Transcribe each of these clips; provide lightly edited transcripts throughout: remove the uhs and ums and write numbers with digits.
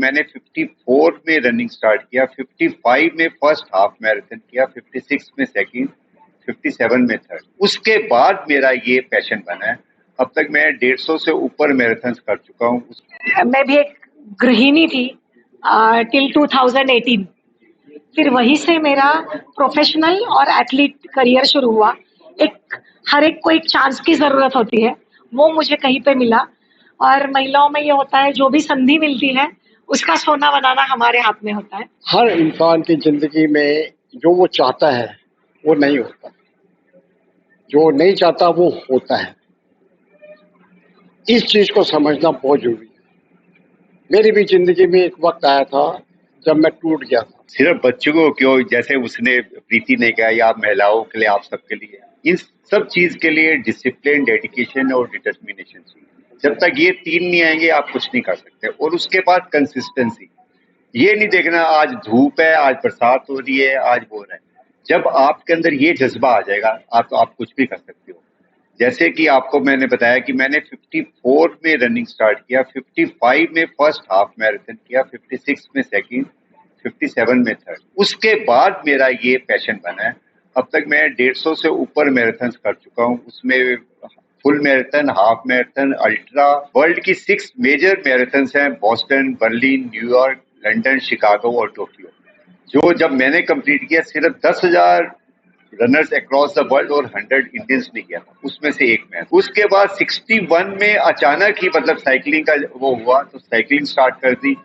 मैंने 54 में running start किया, 55 में फर्स्ट हाफ मैराथन किया, 56 में सेकंड, 57 में थर्ड। उसके बाद मेरा ये पैशन बना है। अब तक मैं 150 से ऊपर मैराथन कर चुका हूँ। मैं भी एक गृहिणी थी टिल 2018। फिर वहीं से मेरा प्रोफेशनल और एथलीट करियर शुरू हुआ। हर एक को एक चांस की जरूरत होती है, वो मुझे कहीं पे मिला। और महिलाओं में ये होता है, जो भी संधि मिलती है उसका सोना बनाना हमारे हाथ में होता है। हर इंसान की जिंदगी में जो वो चाहता है वो नहीं होता, जो नहीं चाहता वो होता है। इस चीज को समझना बहुत जरूरी है। मेरी भी जिंदगी में एक वक्त आया था जब मैं टूट गया था। सिर्फ बच्चों को क्यों, जैसे उसने प्रीति ने कहा, या महिलाओं के लिए, आप सबके लिए, इन सब चीज के लिए डिसिप्लिन, डेडिकेशन और डिटर्मिनेशन चाहिए। जब तक ये तीन नहीं आएंगे आप कुछ नहीं कर सकते। और उसके बाद कंसिस्टेंसी, ये नहीं देखना आज धूप है, आज बरसात हो रही है, आज वो रहा है। जब आपके अंदर ये जज्बा आ जाएगा आप कुछ भी कर सकते हो। जैसे कि आपको मैंने बताया कि मैंने 54 में रनिंग स्टार्ट किया, 55 में फर्स्ट हाफ मैराथन किया, 56 में सेकंड, 57 में थर्ड। उसके बाद मेरा ये पैशन बना है। अब तक मैं 150 से ऊपर मैराथन कर चुका हूँ। उसमें full marathon, half marathon, ultra. World की 6 मेजर मैराथन हैं, Boston, Berlin, New York, London, Chicago और टोक्यो। जो जब मैंने कंप्लीट किया, सिर्फ 10,000 रनर्स अक्रॉस द वर्ल्ड और 100 इंडियंस ने किया था, उसमें से एक मैं। उसके बाद 61 में अचानक ही मतलब साइकिलिंग का वो हुआ, तो साइकिलिंग स्टार्ट कर दी।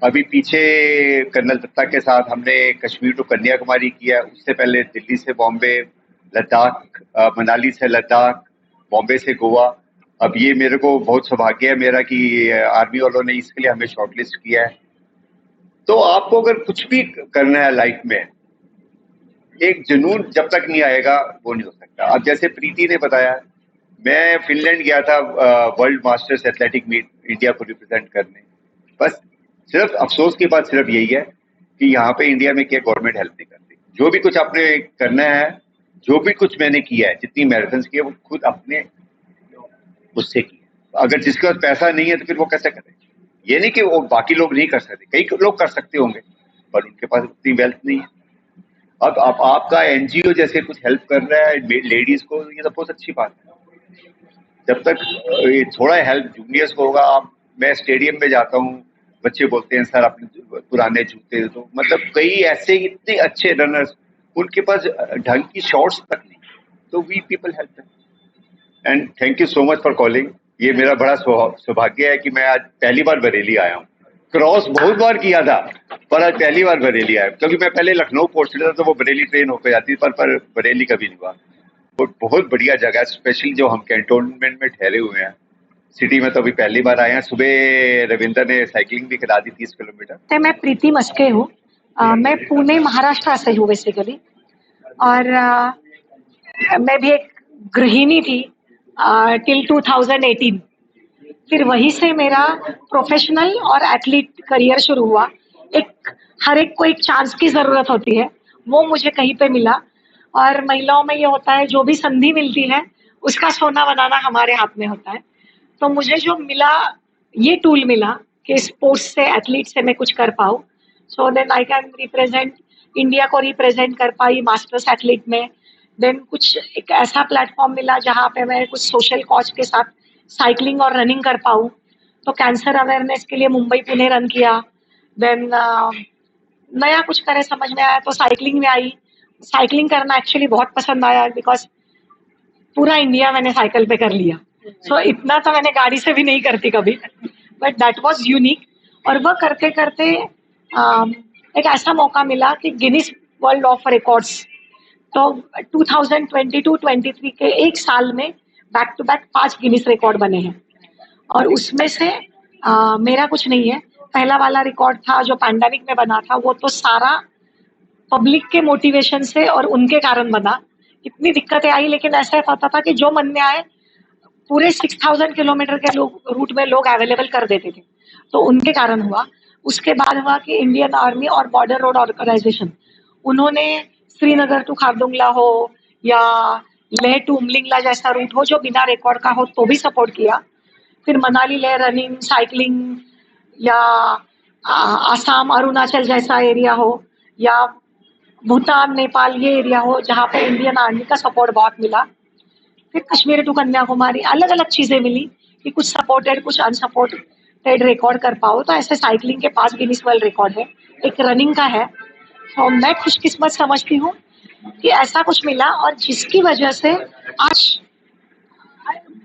अभी पीछे कर्नल दत्ता के साथ हमने कश्मीर टू कन्याकुमारी किया। उससे पहले दिल्ली से बॉम्बे, लद्दाख, मनाली से लद्दाख, बॉम्बे से गोवा। अब ये मेरे को बहुत सौभाग्य है मेरा कि आर्मी वालों ने इसके लिए हमें शॉर्टलिस्ट किया है। तो आपको अगर कुछ भी करना है लाइफ में, एक जुनून जब तक नहीं आएगा वो नहीं हो सकता। अब जैसे प्रीति ने बताया, मैं फिनलैंड गया था world masters athletic meet India को रिप्रेजेंट करने। बस सिर्फ अफसोस की बात सिर्फ यही है कि यहाँ पे इंडिया में क्या गवर्नमेंट हेल्प नहीं करती। जो भी कुछ आपने करना है, जो भी कुछ मैंने किया है, जितनी मैराथन की है, वो खुद अपने उससे की है। अगर जिसके पास पैसा नहीं है तो फिर वो कैसे करे? ये नहीं कि वो बाकी लोग नहीं कर सकते, कई लोग कर सकते होंगे, पर उनके पास उतनी वेल्थ नहीं है। अब आपका एनजीओ जैसे कुछ हेल्प कर रहा है लेडीज को, ये तो बहुत अच्छी बात है। जब तक ये थोड़ा हेल्प जूनियर्स को होगा। मैं स्टेडियम में जाता हूँ, बच्चे बोलते हैं सर अपने पुराने जूते, तो मतलब कई ऐसे इतने अच्छे रनर्स, उनके पास ढंग की शॉट्स तक नहीं, तो we people help them. And thank you so much for calling. ये मेरा बड़ा सौभाग्य है कि मैं आज पहली बार बरेली आया हूँ। क्रॉस बहुत बार किया था, पर आज पहली बार बरेली आया, क्योंकि मैं पहले लखनऊ पहुंचता था तो वो बरेली ट्रेन होकर जाती, पर बरेली कभी नहीं हुआ। बहुत बढ़िया जगह है, स्पेशली जो हम कैंटोनमेंट में ठहरे हुए हैं। सिटी में तो अभी पहली बार आए हैं। सुबह रविंदर ने साइकिलिंग भी करा दी 30 किलोमीटर। मैं प्रीति मस्के हूँ। मैं पुणे महाराष्ट्र से हूँ बेसिकली। और मैं भी एक गृहिणी थी टिल 2018। फिर वहीं से मेरा प्रोफेशनल और एथलीट करियर शुरू हुआ। हर एक को एक चांस की जरूरत होती है, वो मुझे कहीं पे मिला। और महिलाओं में ये होता है, जो भी संधि मिलती है उसका सोना बनाना हमारे हाथ में होता है। तो मुझे जो मिला, ये टूल मिला कि स्पोर्ट्स से, एथलीट से मैं कुछ कर पाऊँ। So then I can represent India को, रिप्रेजेंट कर पाई मास्टर्स एथलीट में। देन कुछ एक ऐसा प्लेटफॉर्म मिला जहाँ पे मैं कुछ सोशल कॉज के साथ साइकिलिंग और रनिंग कर पाऊँ। तो कैंसर अवेयरनेस के लिए मुंबई पुणे रन किया। देन नया कुछ करे समझ में आया तो साइकिलिंग में आई। साइकिलिंग करना एक्चुअली बहुत पसंद आया, बिकॉज पूरा इंडिया मैंने साइकिल पे कर लिया। सो इतना तो मैंने गाड़ी से भी नहीं करती कभी, बट दैट वाज यूनिक। और वह करते करते एक ऐसा मौका मिला कि गिनीज वर्ल्ड ऑफ रिकॉर्ड्स। तो 2022-23 के एक साल में back to back 5 Guinness record बने हैं। और उसमें से मेरा कुछ नहीं है। पहला वाला रिकॉर्ड था जो पैंडेमिक में बना था, वो तो सारा पब्लिक के मोटिवेशन से और उनके कारण बना। इतनी दिक्कतें आई, लेकिन ऐसा होता था कि जो मन में आए पूरे 6000 किलोमीटर के रूट में लोग अवेलेबल कर देते थे, तो उनके कारण हुआ। उसके बाद हुआ कि इंडियन आर्मी और बॉर्डर रोड ऑर्गेनाइजेशन, उन्होंने श्रीनगर टू खारदुंगला हो या लेह टू उमलिंगला जैसा रूट हो जो बिना रिकॉर्ड का हो, तो भी सपोर्ट किया। फिर मनाली लेह रनिंग, साइकिलिंग या आसाम अरुणाचल जैसा एरिया हो या भूटान नेपाल ये एरिया हो जहाँ पे इंडियन आर्मी का सपोर्ट बहुत मिला। फिर कश्मीर टू कन्याकुमारी अलग अलग चीजें मिली कि कुछ सपोर्टेड कुछ अनसपोर्टेड रिकॉर्ड कर पाओ। तो ऐसे साइकिलिंग के 5 गिनीज वर्ल्ड रिकॉर्ड है, एक रनिंग का है। तो मैं खुशकिस्मत समझती हूँ कि ऐसा कुछ मिला और जिसकी वजह से आज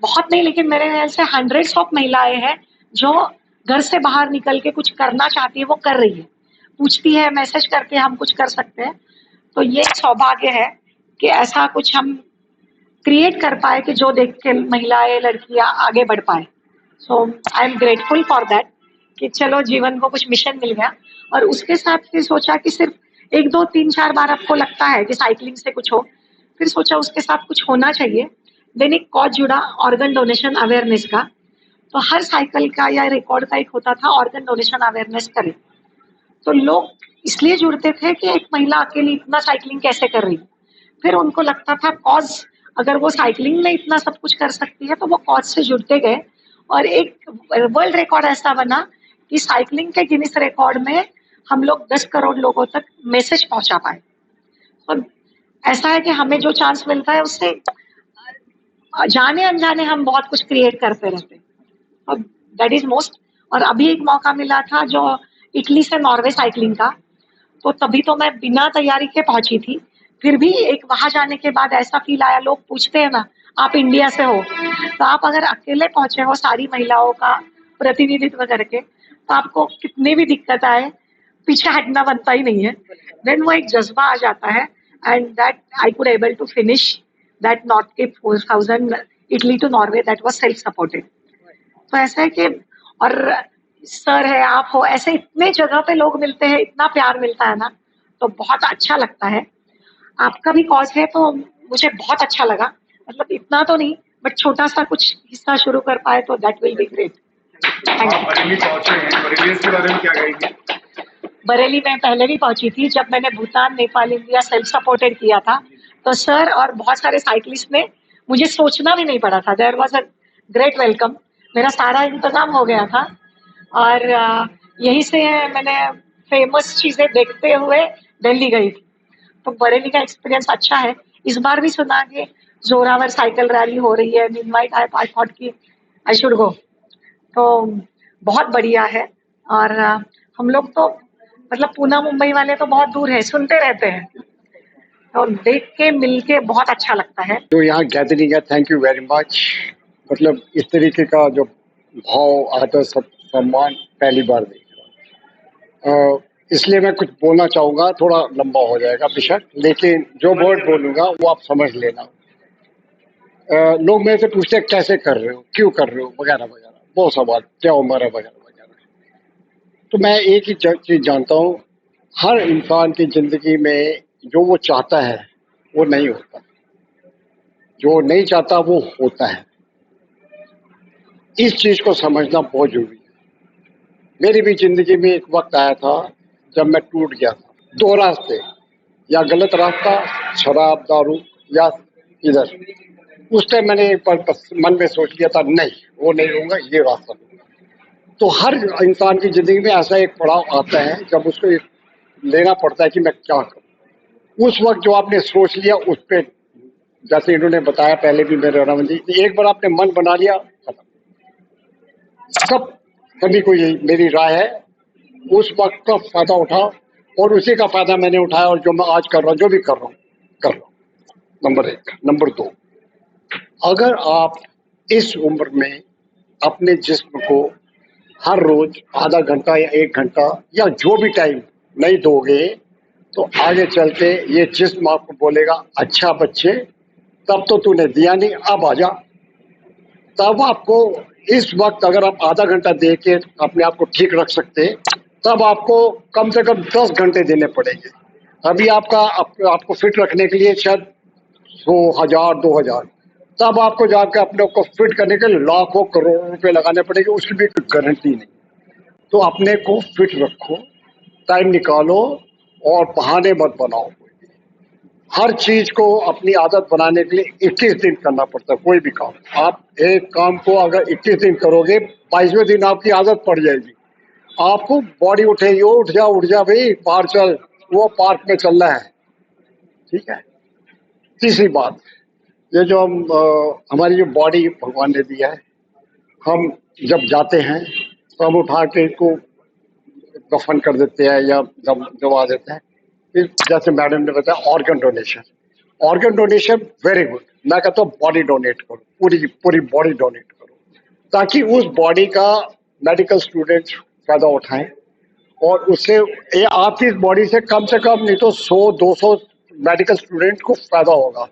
बहुत नहीं लेकिन मेरे ख्याल से हंड्रेड्स ऑफ महिलाएं हैं जो घर से बाहर निकल के कुछ करना चाहती है, वो कर रही है, पूछती है मैसेज करके हम कुछ कर सकते हैं। तो ये सौभाग्य है कि ऐसा कुछ हम क्रिएट कर पाए कि जो देख के महिलाएं लड़कियां आगे बढ़ पाए। So I am grateful for that कि चलो जीवन को कुछ मिशन मिल गया। और उसके साथ फिर सोचा कि सिर्फ 1 2 3 4 बार आपको लगता है कि साइकिलिंग से कुछ हो, फिर सोचा उसके साथ कुछ होना चाहिए। देन एक कॉज जुड़ा ऑर्गन डोनेशन अवेयरनेस का। तो हर साइकिल का या रिकॉर्ड का एक होता था ऑर्गन डोनेशन अवेयरनेस करें। तो लोग इसलिए जुड़ते थे कि एक महिला अकेली इतना साइकिलिंग कैसे कर रही है। फिर उनको लगता था कॉज, अगर वो साइकिलिंग में इतना सब कुछ कर सकती है तो वो कॉज से जुड़ते गए और एक वर्ल्ड रिकॉर्ड ऐसा बना कि साइकिलिंग के गिनीज रिकॉर्ड में हम लोग 10 करोड़ लोगों तक मैसेज पहुंचा पाए। तो ऐसा है कि हमें जो चांस मिलता है उससे जाने अनजाने हम बहुत कुछ क्रिएट करते रहते हैं और दैट इज मोस्ट। और अभी एक मौका मिला था जो इटली से नॉर्वे साइकिलिंग का, तो तभी तो मैं बिना तैयारी के पहुंची थी। फिर भी एक वहां जाने के बाद ऐसा फील आया, लोग पूछते हैं ना आप इंडिया से हो, तो आप अगर अकेले पहुंचे हो सारी महिलाओं का प्रतिनिधित्व करके तो आपको कितनी भी दिक्कत आए पीछे हटना बनता ही नहीं है। देन वो एक जज्बा आ जाता है and that I could able to finish that North Cape 4000 Italy to Norway that was self supported. तो ऐसा है कि और सर है आप हो, ऐसे इतने जगह पे लोग मिलते हैं, इतना प्यार मिलता है ना, तो बहुत अच्छा लगता है। आपका भी कॉज है तो मुझे बहुत अच्छा लगा, मतलब इतना तो नहीं बट छोटा सा कुछ हिस्सा शुरू कर पाए तो दैट विल बी ग्रेट। आप बरेली पहुंचे हैं, बरेली के बारे में क्या कहेंगे? बरेली में पहले भी पहुंची थी जब मैंने Bhutan Nepal India self supported किया था। तो सर और बहुत सारे साइकिलिस्ट ने, मुझे सोचना भी नहीं पड़ा था, there was a great welcome. मेरा सारा इंतजाम हो गया था और यहीं से मैंने फेमस चीजें देखते हुए दिल्ली गई थी। तो बरेली का एक्सपीरियंस अच्छा है। इस बार भी सुना कि जोरावर साइकिल रैली हो रही है, इनवाइट आई थॉट कि आई शुड गो। तो बहुत बढ़िया है। और हम लोग तो मतलब पूना मुंबई वाले तो बहुत दूर है, सुनते रहते हैं, तो देख के मिल के बहुत अच्छा लगता है। जो यहाँ गैदरिंग है, थैंक यू वेरी मच। मतलब इस तरीके का जो भाव आदर सम्मान पहली बार देख रहा हूँ। इसलिए मैं कुछ बोलना चाहूँगा, थोड़ा लंबा हो जाएगा बेशक, लेकिन जो वर्ड बोलूँगा वो आप समझ लेना। लोग मेरे से पूछते हैं कैसे कर रहे हो, क्यों कर रहे हो, वगैरह वगैरह, बहुत सवाल, क्या उम्र है वगैरह वगैरह। तो मैं एक ही चीज जानता हूँ, हर इंसान की जिंदगी में जो वो चाहता है वो नहीं होता, जो नहीं चाहता वो होता है। इस चीज को समझना बहुत जरूरी है। मेरी भी जिंदगी में एक वक्त आया था जब मैं टूट गया था, 2 रास्ते, या गलत रास्ता शराब दारू या इधर। उस टाइम मैंने एक बार मन में सोच लिया था नहीं वो नहीं लूंगा, ये रास्ता लूंगा। तो हर इंसान की जिंदगी में ऐसा एक पड़ाव आता है जब उसको लेना पड़ता है कि मैं क्या करूं। उस वक्त जो आपने सोच लिया उस पे, जैसे इन्होंने बताया पहले भी मेरे रमन जी, एक बार आपने मन बना लिया खत्म। सब सभी को यही मेरी राय है, उस वक्त का फायदा उठाओ और उसी का फायदा मैंने उठाया और जो मैं आज कर रहा हूँ, जो भी कर रहा हूँ कर रहा हूँ। नंबर 1। नंबर 2, अगर आप इस उम्र में अपने जिस्म को हर रोज आधा घंटा या 1 घंटा या जो भी टाइम नहीं दोगे तो आगे चलते ये जिस्म आपको बोलेगा अच्छा बच्चे तब तो तूने दिया नहीं, अब आजा। तब आपको इस वक्त अगर आप आधा घंटा दे के अपने आप को ठीक रख सकते, तब आपको कम से कम 10 घंटे देने पड़ेंगे। अभी आपको फिट रखने के लिए शायद 100, 1000, 2000, तब आपको जाकर अपने को फिट करने के लिए लाखों करोड़ों रुपए लगाने पड़ेंगे, उसकी भी कोई गारंटी नहीं। तो अपने को फिट रखो, टाइम निकालो और बहाने मत बनाओ। हर चीज को अपनी आदत बनाने के लिए 21 दिन करना पड़ता है, कोई भी काम। आप एक काम को अगर 21 दिन करोगे, 22वें दिन आपकी आदत पड़ जाएगी। आपको बॉडी उठेगी, उठ जा भाई, बाहर चल, वो पार्क में चलना है, ठीक है। तीसरी बात, ये जो हमारी जो बॉडी भगवान ने दिया है, हम जब जाते हैं तो हम उठा के इसको दफन कर देते हैं या दबा देते हैं। फिर जैसे मैडम ने बताया ऑर्गन डोनेशन वेरी गुड। मैं कहता हूँ बॉडी डोनेट करो, पूरी बॉडी डोनेट करो, ताकि उस बॉडी का मेडिकल स्टूडेंट्स फायदा उठाएं और उससे ये आपकी इस बॉडी से कम नहीं तो 100-200 मेडिकल स्टूडेंट को फायदा होगा।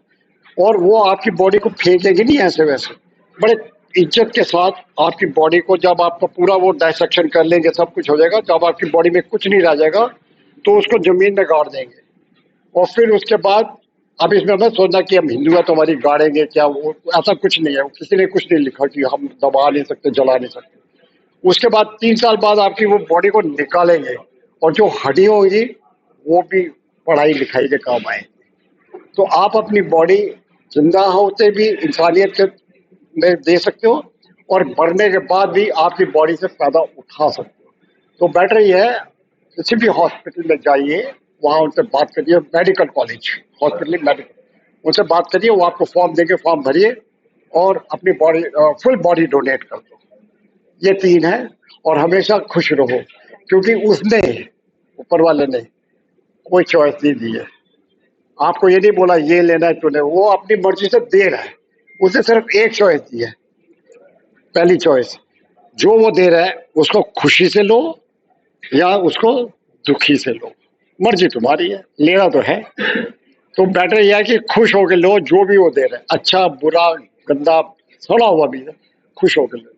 और वो आपकी बॉडी को फेंकेंगे नहीं ऐसे वैसे, बड़े इज्जत के साथ आपकी बॉडी को, जब आपका पूरा वो डायसेक्शन कर लेंगे, सब कुछ हो जाएगा, जब आपकी बॉडी में कुछ नहीं रह जाएगा तो उसको जमीन में गाड़ देंगे। और फिर उसके बाद अब इसमें मत सोचना कि हम हिंदू है तो हमारी गाड़ेंगे क्या, वो ऐसा कुछ नहीं है। किसी ने कुछ नहीं लिखा कि हम दबा नहीं सकते, जला नहीं सकते। उसके बाद 3 साल बाद आपकी वो बॉडी को निकालेंगे और जो हड्डी होगी वो भी पढ़ाई लिखाई के काम आएगी। तो आप अपनी बॉडी जिंदा होते भी इंसानियत के में दे सकते हो और मरने के बाद भी आपकी बॉडी से फायदा उठा सकते हो। तो बेटर ये है, किसी भी हॉस्पिटल में जाइए, वहाँ उनसे बात करिए, मेडिकल कॉलेज हॉस्पिटल मेडिकल, उनसे बात करिए, वो आपको फॉर्म देंगे, फॉर्म भरिए और अपनी बॉडी फुल बॉडी डोनेट कर दो। ये 3 है। और हमेशा खुश रहो, क्योंकि उसने, ऊपर वाले ने कोई चॉइस नहीं दी है। आपको ये नहीं बोला ये लेना है तूने, वो अपनी मर्जी से दे रहा है। उसे सिर्फ एक चॉइस दी है, पहली चॉइस, जो वो दे रहा है उसको खुशी से लो या उसको दुखी से लो, मर्जी तुम्हारी है, लेना तो है। तो बेटर यह है कि खुश होकर लो जो भी वो दे रहा है, अच्छा बुरा गंदा सड़ा हुआ भी है, खुश होकर लो।